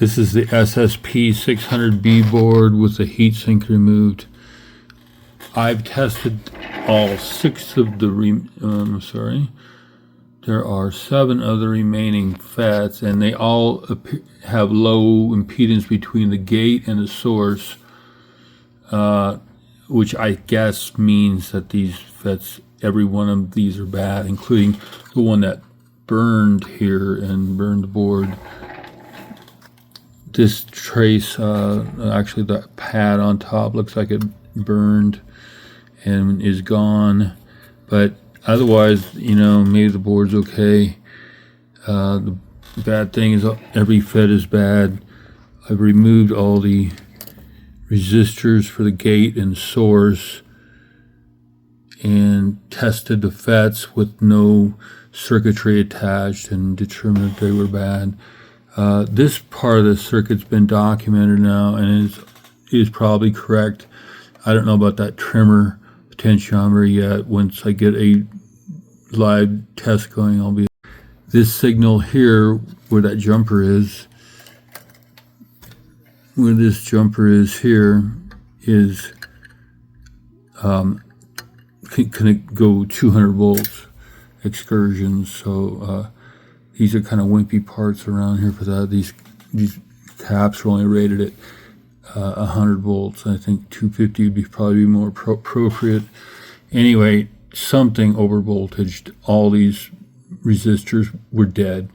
This is the SSP-600B board with the heatsink removed. I've tested all 6 of the there are 7 of the remaining FETs, and they all have low impedance between the gate and the source, which I guess means that these FETs, every one of these are bad, including the one that burned here and burned the board. This trace, actually the pad on top looks like it burned and is gone, but otherwise, you know, maybe the board's okay. The bad thing is every FET is bad. I've removed all the resistors for the gate and source and tested the FETs with no circuitry attached and determined that they were bad. This part of the circuit's been documented now and is probably correct. I don't know about that trimmer potentiometer yet. Once I get a live test going, I'll be. This signal here, where that jumper is, where this jumper is here, is can it go 200 volts excursions. So these are kind of wimpy parts around here for that. These caps are only rated at 100 volts. I think 250 would probably be more appropriate. Anyway, something over voltaged. All these resistors were dead.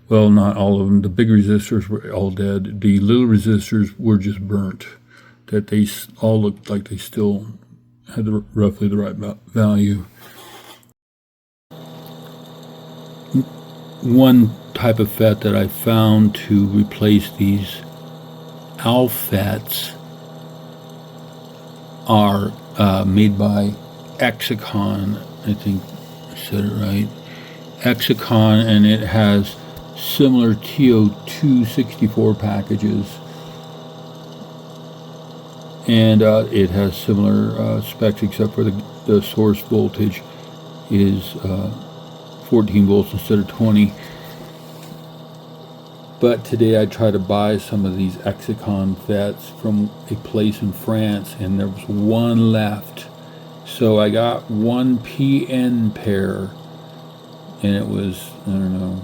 Well, not all of them. The big resistors were all dead. The little resistors were just burnt. That they all looked like they still had roughly the right value. One type of FET that I found to replace these FETs are made by Exicon. I think I said it right. Exicon, and it has similar TO264 packages, and it has similar specs, except for the source voltage is 14 volts instead of 20. But today I tried to buy some of these Exicon FETs from a place in France, and there was one left. So I got one PN pair, and it was, I don't know,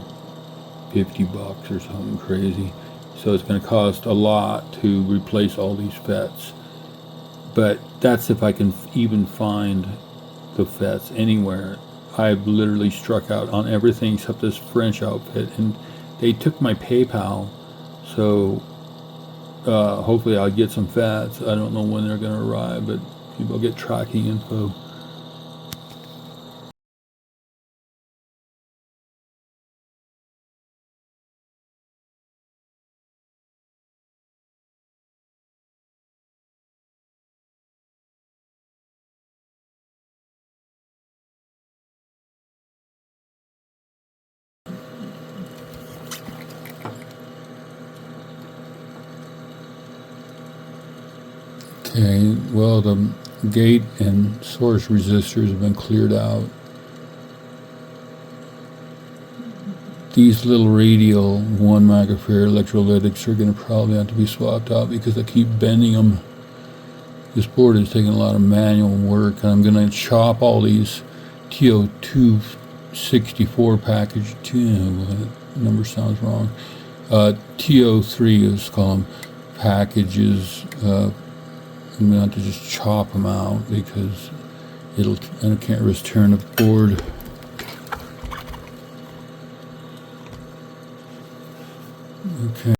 $50 or something crazy. So it's going to cost a lot to replace all these FETs. But that's if I can even find the FETs anywhere. I've literally struck out on everything except this French outfit, and they took my PayPal, so hopefully I'll get some FETs. I don't know when they're going to arrive, but maybe I'll get tracking info. Okay, well, the gate and source resistors have been cleared out. These little radial 1 microfarad electrolytics are going to probably have to be swapped out because I keep bending them. This board is taking a lot of manual work, and I'm going to chop all these TO264 package. That number sounds wrong. TO3 is called packages. I'm going to have to just chop them out because I can't risk tearing the board. Okay.